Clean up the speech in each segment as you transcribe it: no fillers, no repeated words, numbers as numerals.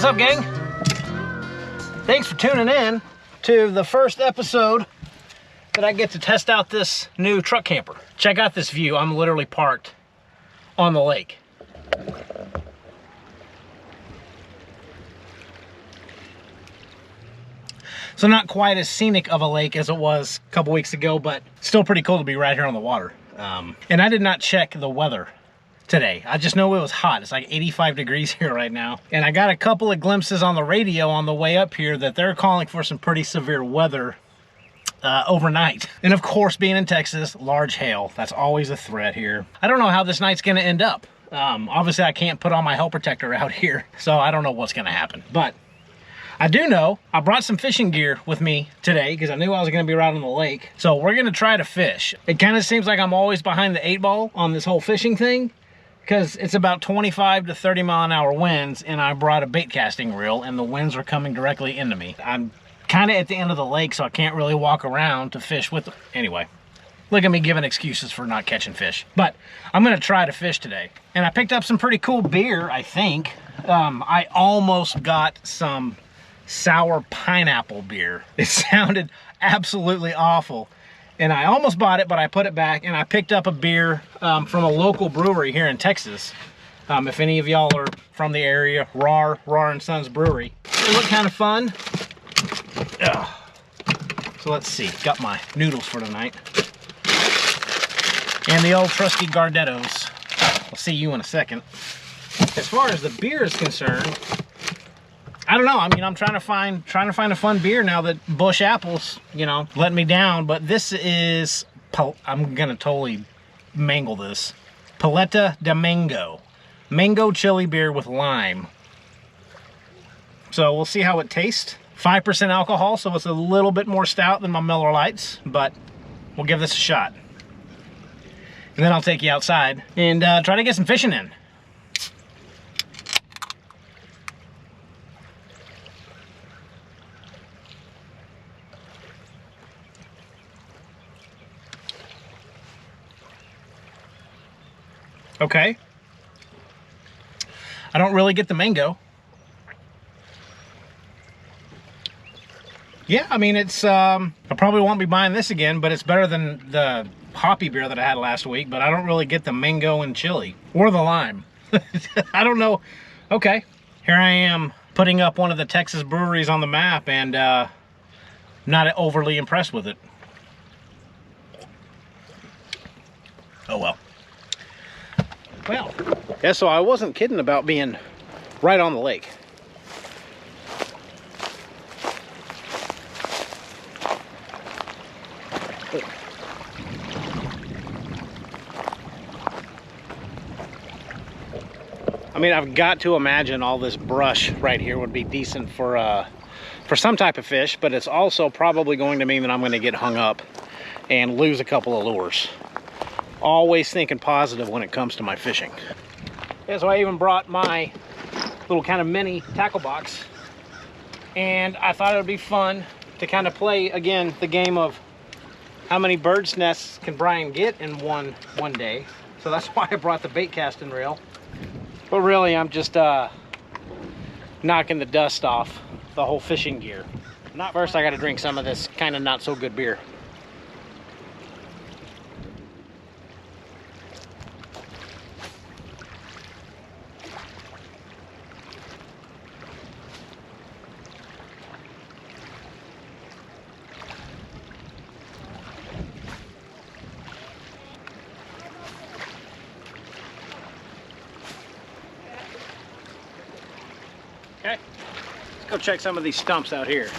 What's up, gang? Thanks for tuning in to the first episode that I get to test out this new truck camper. Check out this view. I'm literally parked on the lake. So not quite as scenic of a lake as it was a couple weeks ago, but still pretty cool to be right here on the water. And I did not check the weather today. I just know it was hot. It's like 85 degrees here right now. And I got a couple of glimpses on the radio on the way up here that they're calling for some pretty severe weather overnight. And of course, being in Texas, large hail. That's always a threat here. I don't know how this night's gonna end up. Obviously, I can't put on my hail protector out here, so I don't know what's gonna happen. But I do know I brought some fishing gear with me today because I knew I was going to be right on the lake. So we're going to try to fish. It kind of seems like I'm always behind the 8-ball on this whole fishing thing because it's about 25 to 30 mile an hour winds, and I brought a bait casting reel and the winds are coming directly into me. I'm kind of at the end of the lake, so I can't really walk around to fish with them. Anyway, look at me giving excuses for not catching fish. But I'm going to try to fish today. And I picked up some pretty cool beer, I think. I almost got some sour pineapple beer. It sounded absolutely awful and I almost bought it, but I put it back, and I picked up a beer from a local brewery here in Texas. If any of y'all are from the area, Rar and Sons Brewery. It looked kind of fun. So let's see, got my noodles for tonight and the old trusty Gardettos. I'll see you in a second. As far as the beer is concerned, I don't know. I mean, I'm trying to find a fun beer now that Bush Apples, you know, let me down. But this is, I'm gonna totally mangle this. Paleta de Mango, mango chili beer with lime. So we'll see how it tastes. 5% alcohol, so it's a little bit more stout than my Miller Lights, but we'll give this a shot. And then I'll take you outside and try to get some fishing in. Okay. I don't really get the mango. Yeah, I mean, it's, I probably won't be buying this again, but it's better than the hoppy beer that I had last week, but I don't really get the mango and chili or the lime. I don't know. Okay. Here I am putting up one of the Texas breweries on the map and not overly impressed with it. Oh well. Well, yeah, so I wasn't kidding about being right on the lake. I mean, I've got to imagine all this brush right here would be decent for some type of fish, but it's also probably going to mean that I'm going to get hung up and lose a couple of lures. Always thinking positive when it comes to my fishing. Yeah, so I even brought my little kind of mini tackle box, and I thought it would be fun to kind of play again the game of how many bird's nests can Brian get in one day. So that's why I brought the bait casting reel. But really, I'm just knocking the dust off the whole fishing gear. First, I got to drink some of this kind of not so good beer. Okay, let's go check some of these stumps out here.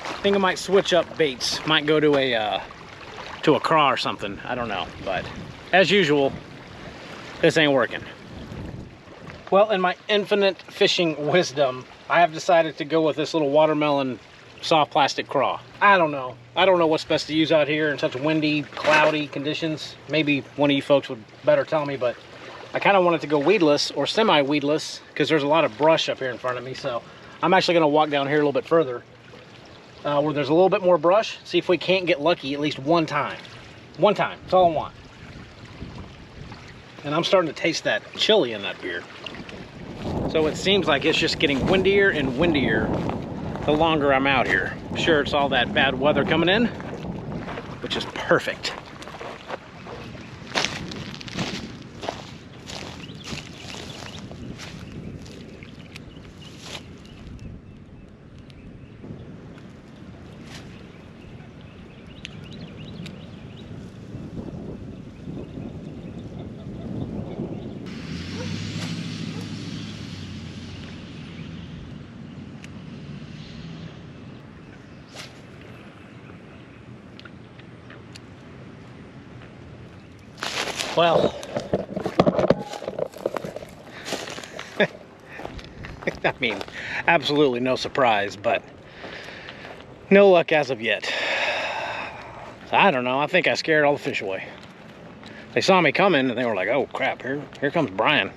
I think I might switch up baits. Might go to a craw or something. I don't know, but as usual, this ain't working. Well, in my infinite fishing wisdom, I have decided to go with this little watermelon soft plastic craw. I don't know what's best to use out here in such windy, cloudy conditions. Maybe one of you folks would better tell me, but I kind of wanted to go weedless or semi-weedless because there's a lot of brush up here in front of me. So I'm actually going to walk down here a little bit further where there's a little bit more brush. See if we can't get lucky at least one time. One time, that's all I want. And I'm starting to taste that chili in that beer. So it seems like it's just getting windier and windier the longer I'm out here. I'm sure it's all that bad weather coming in, which is perfect. Well, I mean, absolutely no surprise, but no luck as of yet. I don't know, I think I scared all the fish away. They saw me coming and they were like, oh crap, here comes Brian.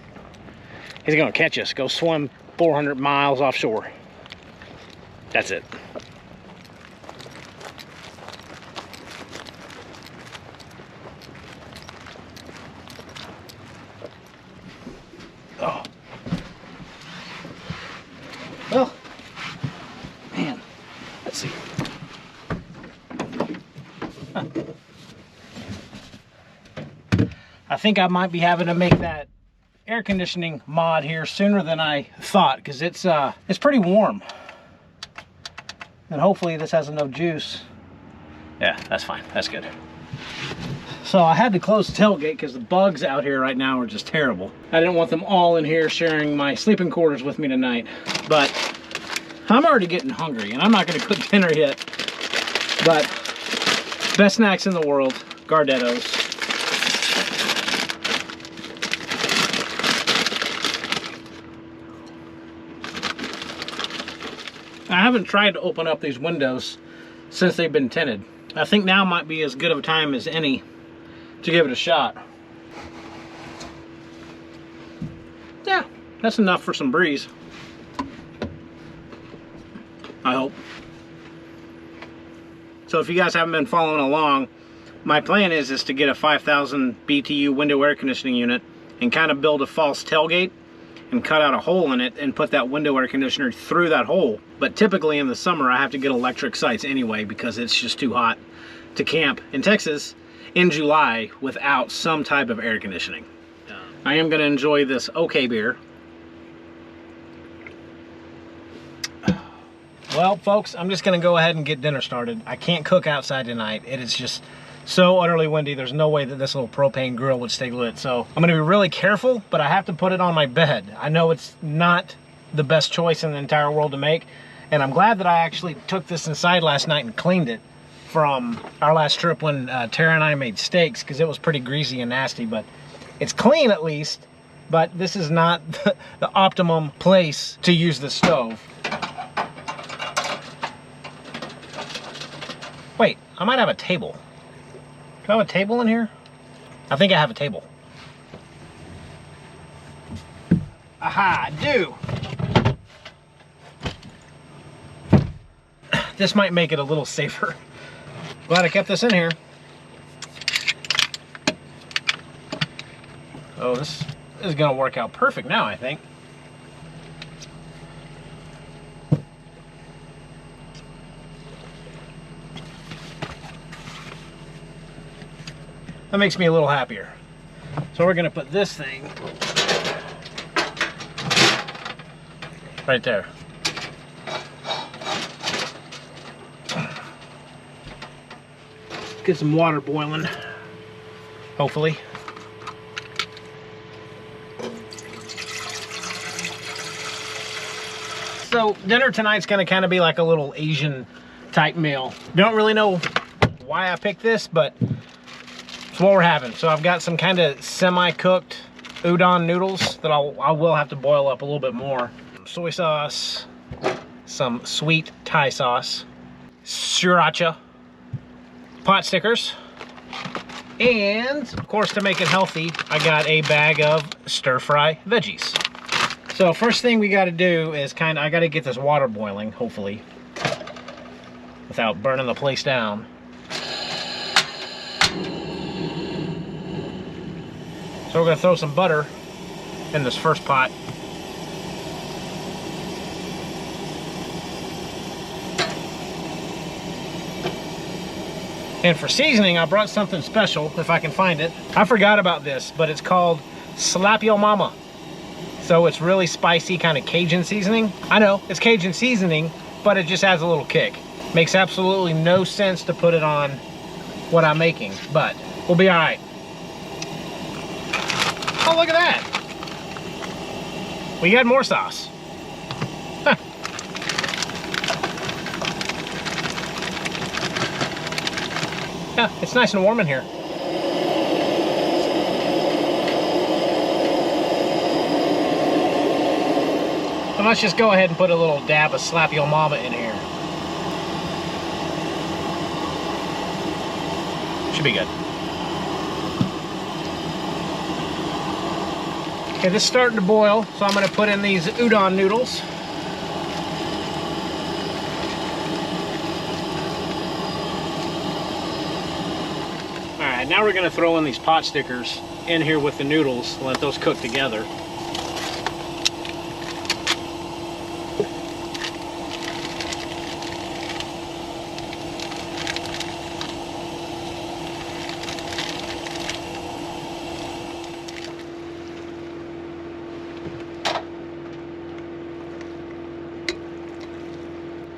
He's gonna catch us, go swim 400 miles offshore. That's it. Oh. Well, man, let's see. Huh. I think I might be having to make that air conditioning mod here sooner than I thought, because it's pretty warm. And hopefully this has enough juice. Yeah, that's fine. That's good. So I had to close the tailgate because the bugs out here right now are just terrible. I didn't want them all in here sharing my sleeping quarters with me tonight. But I'm already getting hungry and I'm not going to cook dinner yet. But best snacks in the world, Gardettos. I haven't tried to open up these windows since they've been tinted. I think now might be as good of a time as any to give it a shot. Yeah, that's enough for some breeze. I hope. So if you guys haven't been following along, my plan is to get a 5,000 BTU window air conditioning unit and kind of build a false tailgate and cut out a hole in it and put that window air conditioner through that hole. But typically in the summer I have to get electric sites anyway because it's just too hot to camp in Texas in July without some type of air conditioning. I am going to enjoy this OK beer. Well, folks, I'm just going to go ahead and get dinner started. I can't cook outside tonight. It is just so utterly windy. There's no way that this little propane grill would stay lit. So I'm going to be really careful, but I have to put it on my bed. I know it's not the best choice in the entire world to make, and I'm glad that I actually took this inside last night and cleaned it from our last trip when Tara and I made steaks, because it was pretty greasy and nasty. But it's clean at least, but this is not the optimum place to use the stove. Wait, I might have a table. Do I have a table in here? I think I have a table. Aha, I do. This might make it a little safer. Glad I kept this in here. Oh, this is gonna work out perfect now, I think. That makes me a little happier. So we're gonna put this thing right there. Get some water boiling, hopefully. So dinner tonight's gonna kind of be like a little Asian type meal. Don't really know why I picked this, but it's what we're having. So I've got some kind of semi-cooked udon noodles that I will have to boil up a little bit more. Soy sauce, some sweet Thai sauce, sriracha, pot stickers, and of course, to make it healthy, I got a bag of stir-fry veggies. So first thing we got to do is I got to get this water boiling, hopefully. without burning the place down. So we're gonna throw some butter in this first pot. And for seasoning, I brought something special, if I can find it. I forgot about this, but it's called Slap Yo Mama. So it's really spicy, kind of Cajun seasoning. I know, it's Cajun seasoning, but it just adds a little kick. Makes absolutely no sense to put it on what I'm making, but we'll be all right. Oh, look at that. We got more sauce. Huh. Yeah, it's nice and warm in here. So let's just go ahead and put a little dab of Slap Yo Mama in here. Should be good. Okay, this is starting to boil, so I'm going to put in these udon noodles. Alright, now we're going to throw in these pot stickers in here with the noodles and let those cook together.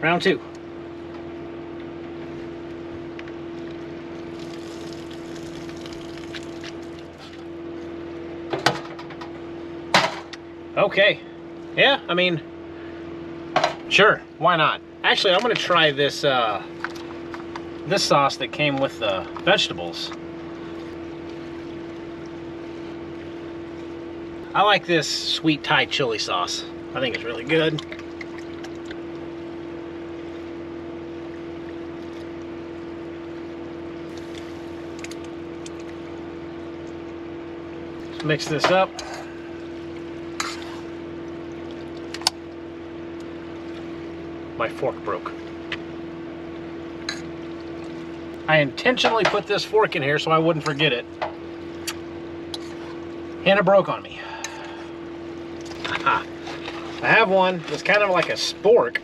Round two. Okay. Yeah, I mean, sure, why not? Actually, I'm gonna try this this sauce that came with the vegetables. I like this sweet Thai chili sauce. I think it's really good. Mix this up. My fork broke. I intentionally put this fork in here so I wouldn't forget it. And it broke on me. Aha. I have one that's kind of like a spork.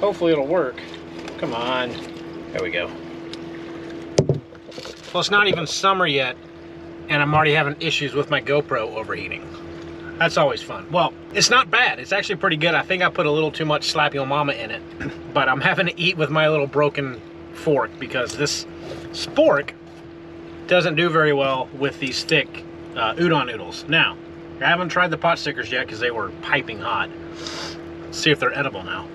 Hopefully it'll work. Come on. There we go. Well, it's not even summer yet, and I'm already having issues with my GoPro overheating. That's always fun. Well, it's not bad. It's actually pretty good. I think I put a little too much Slap Yo Mama in it, but I'm having to eat with my little broken fork because this spork doesn't do very well with these thick udon noodles. Now, I haven't tried the pot stickers yet because they were piping hot. Let's see if they're edible now.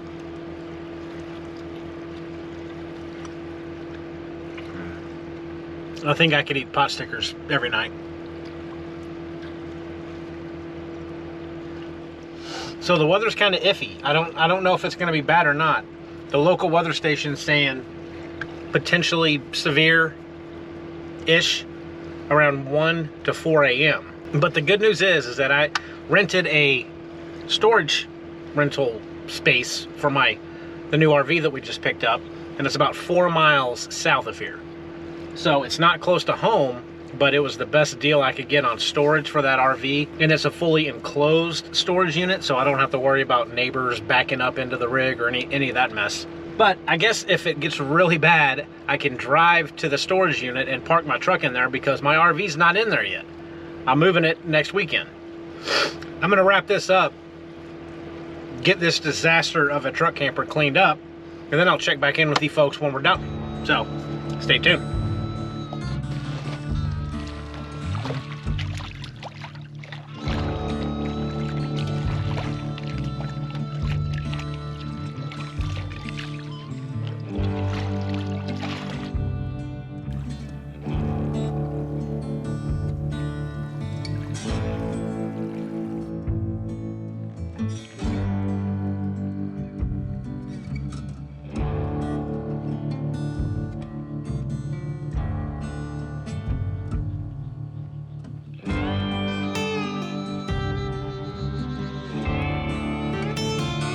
I think I could eat pot stickers every night. So the weather's kind of iffy. I don't know if it's going to be bad or not. The local weather station's saying potentially severe-ish around 1 to 4 a.m. But the good news is that I rented a storage rental space for the new RV that we just picked up, and it's about 4 miles south of here. So it's not close to home, but it was the best deal I could get on storage for that RV. And it's a fully enclosed storage unit, so I don't have to worry about neighbors backing up into the rig or any of that mess. But I guess if it gets really bad, I can drive to the storage unit and park my truck in there because my RV's not in there yet. I'm moving it next weekend. I'm gonna wrap this up, get this disaster of a truck camper cleaned up, and then I'll check back in with you folks when we're done. So, stay tuned.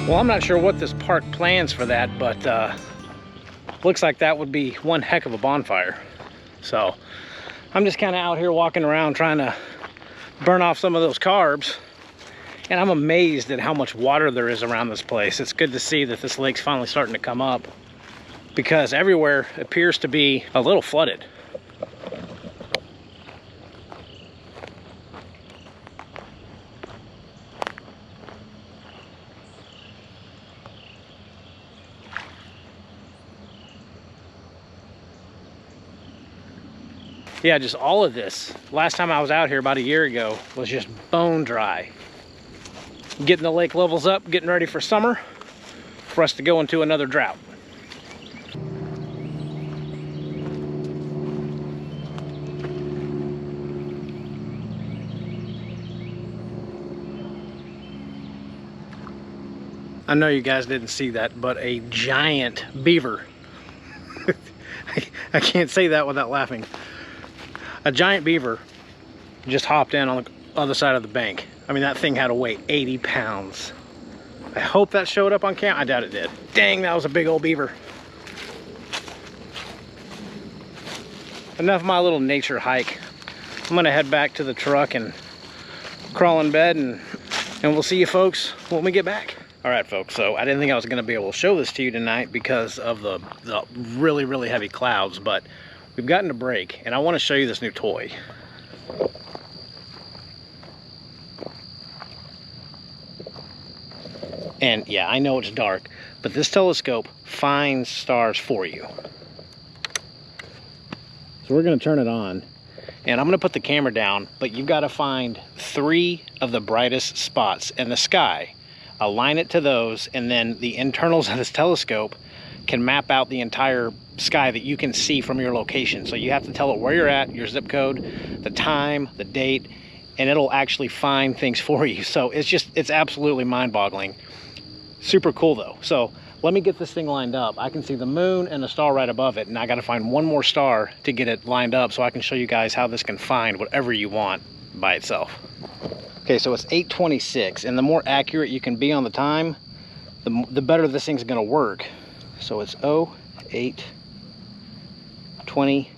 Well, I'm not sure what this park plans for that, but looks like that would be one heck of a bonfire. So I'm just kind of out here walking around trying to burn off some of those carbs. And I'm amazed at how much water there is around this place. It's good to see that this lake's finally starting to come up, because everywhere appears to be a little flooded. Yeah, just all of this. Last time I was out here about a year ago was just bone dry. Getting the lake levels up, getting ready for summer, for us to go into another drought. I know you guys didn't see that, but a giant beaver. I can't say that without laughing. A giant beaver just hopped in on the other side of the bank. I mean, that thing had to weigh 80 pounds. I hope that showed up on camera. I doubt it did. Dang, that was a big old beaver. Enough of my little nature hike. I'm gonna head back to the truck and crawl in bed, and we'll see you folks when we get back. All right, folks, so I didn't think I was gonna be able to show this to you tonight because of the really, really heavy clouds, but we've gotten a break, and I wanna show you this new toy. And yeah, I know it's dark, but this telescope finds stars for you. So we're gonna turn it on, and I'm gonna put the camera down, but you've gotta find 3 of the brightest spots in the sky, align it to those, and then the internals of this telescope can map out the entire sky that you can see from your location. So you have to tell it where you're at, your zip code, the time, the date, and it'll actually find things for you. So it's absolutely mind-boggling. Super cool though. So let me get this thing lined up. I can see the moon and a star right above it, and I got to find one more star to get it lined up so I can show you guys how this can find whatever you want by itself. Okay, so it's 8:26, and the more accurate you can be on the time, the better this thing's gonna work. So it's 08:20.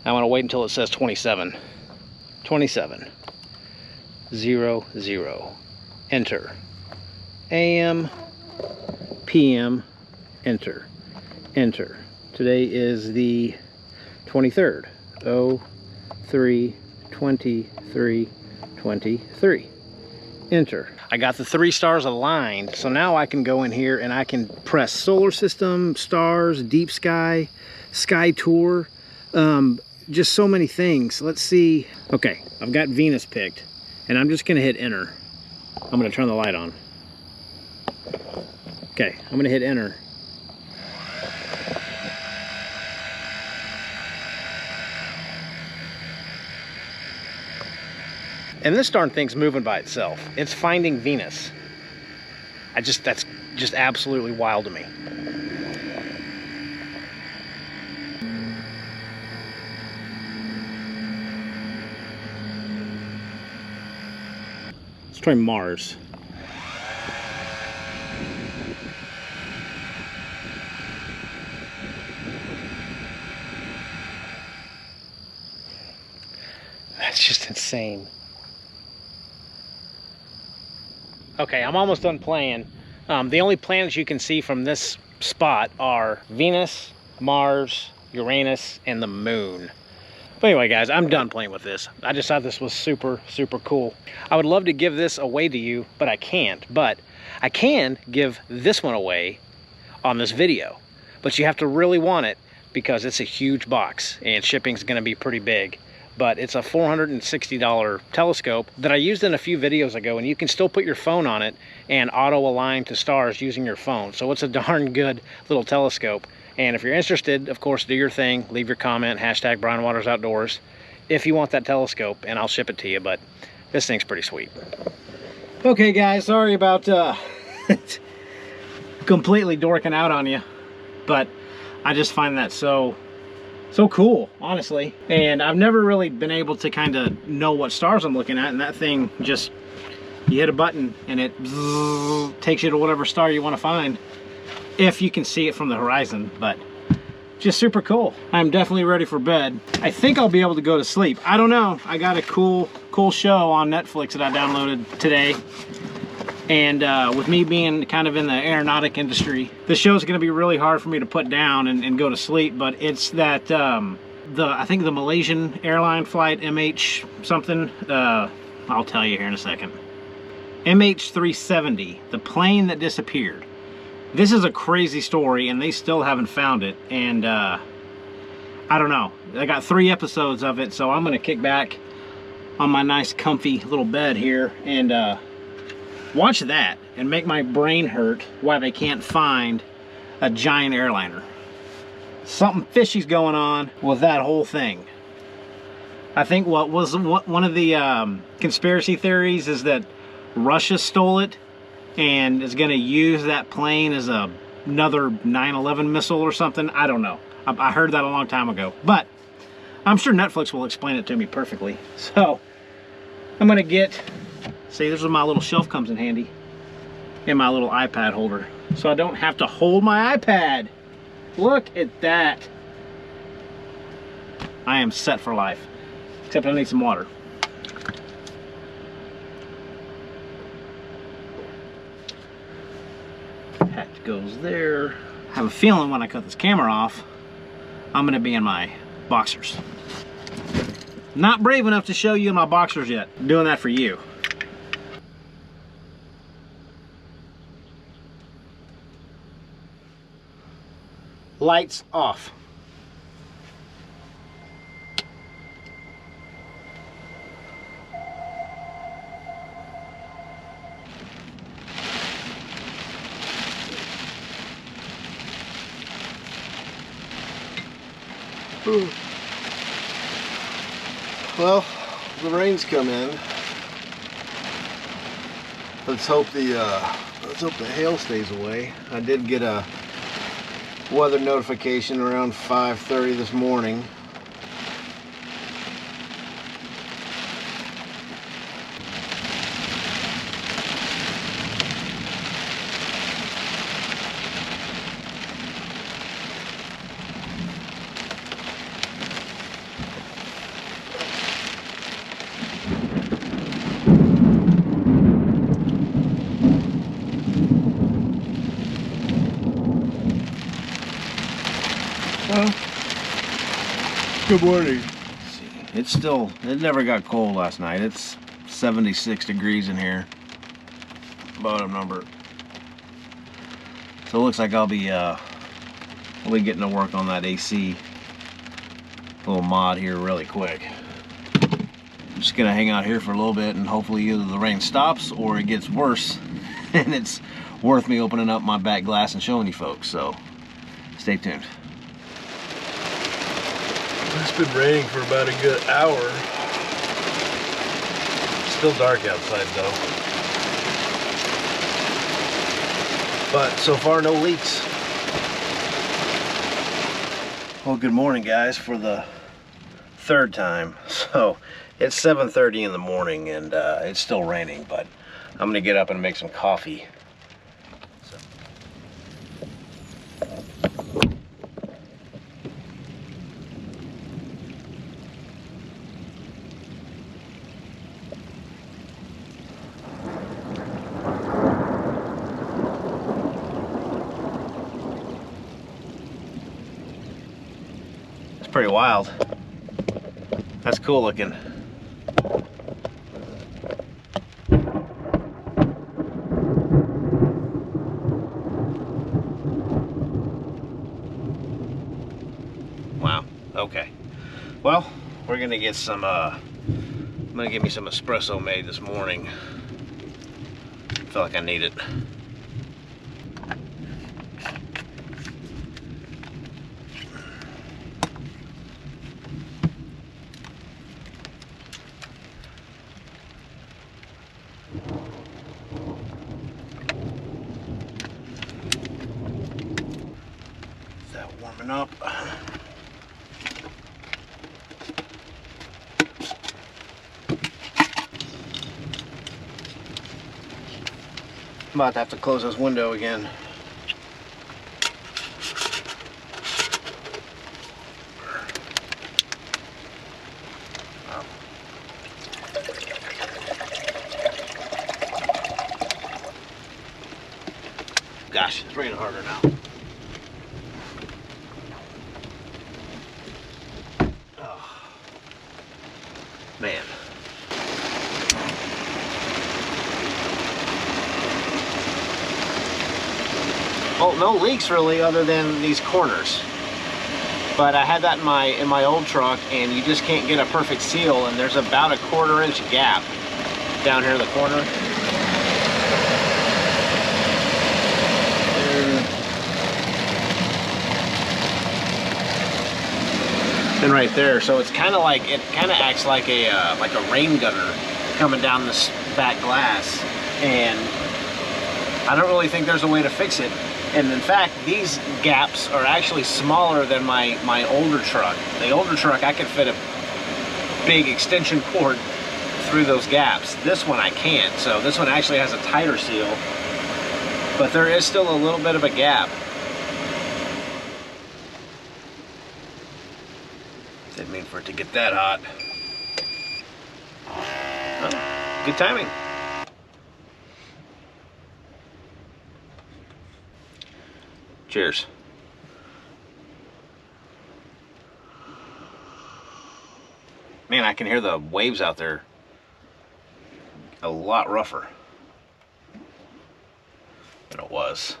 I'm gonna wait until it says 27. 27. 00. Enter. AM, PM, enter. Enter. Today is the 23rd. 03/23/23. Enter. I got the 3 stars aligned, so now I can go in here and I can press solar system, stars, deep sky, sky tour, just so many things. Let's see. Okay, I've got Venus picked, and I'm just gonna hit enter. I'm gonna turn the light on. Okay, I'm gonna hit enter. And this darn thing's moving by itself. It's finding Venus. That's just absolutely wild to me. Let's try Mars. That's just insane. Okay, I'm almost done playing. The only planets you can see from this spot are Venus, Mars, Uranus, and the moon. But anyway, guys, I'm done playing with this. I just thought this was super, super cool. I would love to give this away to you, but I can't. But I can give this one away on this video. But you have to really want it because it's a huge box and shipping's gonna be pretty big. But it's a $460 telescope that I used in a few videos ago, and you can still put your phone on it and auto align to stars using your phone. So it's a darn good little telescope. And if you're interested, of course, do your thing, leave your comment, hashtag brianwatersoutdoors if you want that telescope, and I'll ship it to you. But this thing's pretty sweet. Okay, guys, sorry about completely dorking out on you, but I just find that so cool, honestly. And I've never really been able to kind of know what stars I'm looking at, and that thing just, you hit a button and it takes you to whatever star you want to find. if you can see it from the horizon, but just super cool. I'm definitely ready for bed. I think I'll be able to go to sleep. I don't know. I got a cool show on Netflix that I downloaded today. And with me being kind of in the aeronautic industry, the show's gonna be really hard for me to put down and go to sleep, but it's that, I think the Malaysian airline flight, MH something, I'll tell you here in a second. MH370, the plane that disappeared. This is a crazy story, and they still haven't found it, and I don't know. I got 3 episodes of it, so I'm gonna kick back on my nice comfy little bed here and watch that and make my brain hurt why they can't find a giant airliner. Something fishy's going on with that whole thing. I think one of the conspiracy theories is that Russia stole it and is going to use that plane as another 9/11 missile or something. I don't know. I heard that a long time ago, but I'm sure Netflix will explain it to me perfectly. So I'm going to get, see, this is where my little shelf comes in handy, and my little iPad holder, so I don't have to hold my iPad. Look at that. I am set for life, except I need some water. Hat goes there. I have a feeling when I cut this camera off, I'm gonna be in my boxers. Not brave enough to show you in my boxers yet. I'm doing that for you. Lights off. Ooh. Well, the rain's come in. Let's hope the hail stays away. I did get a weather notification around 5:30 this morning. Good morning. It never got cold last night. It's 76 degrees in here. Bottom number. So it looks like I'll be getting to work on that AC little mod here really quick. I'm just gonna hang out here for a little bit and hopefully either the rain stops or it gets worse and it's worth me opening up my back glass and showing you folks. So stay tuned. It's been raining for about a good hour. Still dark outside though. But so far no leaks. Well, good morning guys for the 3rd time. So it's 7:30 in the morning and it's still raining, but I'm gonna get up and make some coffee. Pretty wild. That's cool looking. Wow. Okay. Well, we're gonna get some. I'm gonna get me some espresso made this morning. I feel like I need it. Warming up. I'm about to have to close this window again. gosh, it's raining harder now. Oh, man. Well, no leaks really other than these corners. But I had that in my old truck, and you just can't get a perfect seal, and there's about a 1/4 inch gap down here in the corner. And right there, so it's kind of like, it kind of acts like a rain gutter coming down this back glass, and I don't really think there's a way to fix it. And in fact, these gaps are actually smaller than my older truck. The older truck, I could fit a big extension cord through those gaps. This one I can't, so this one actually has a tighter seal, but there is still a little bit of a gap. Didn't mean for it to get that hot. Oh, good timing. Cheers. Man, I can hear the waves out there a lot rougher than it was.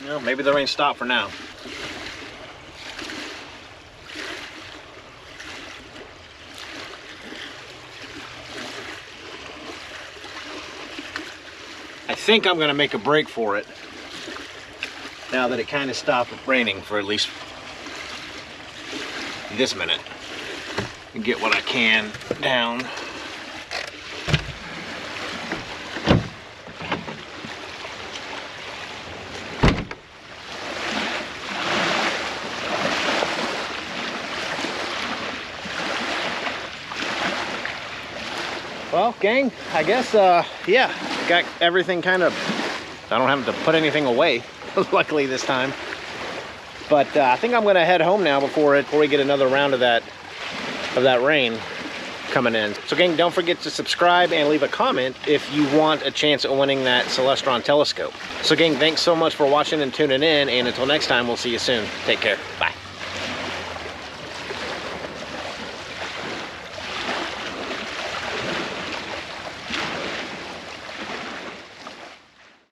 Well, maybe the rain stopped for now. I think I'm going to make a break for it now that it kind of stopped raining for at least this minute, and get what I can down. Well, gang, I guess, yeah, got everything kind of, I don't have to put anything away, luckily this time. But I think I'm gonna head home now before we get another round of that rain coming in. So gang, don't forget to subscribe and leave a comment if you want a chance at winning that Celestron telescope. So gang, thanks so much for watching and tuning in, and until next time, we'll see you soon. Take care, bye.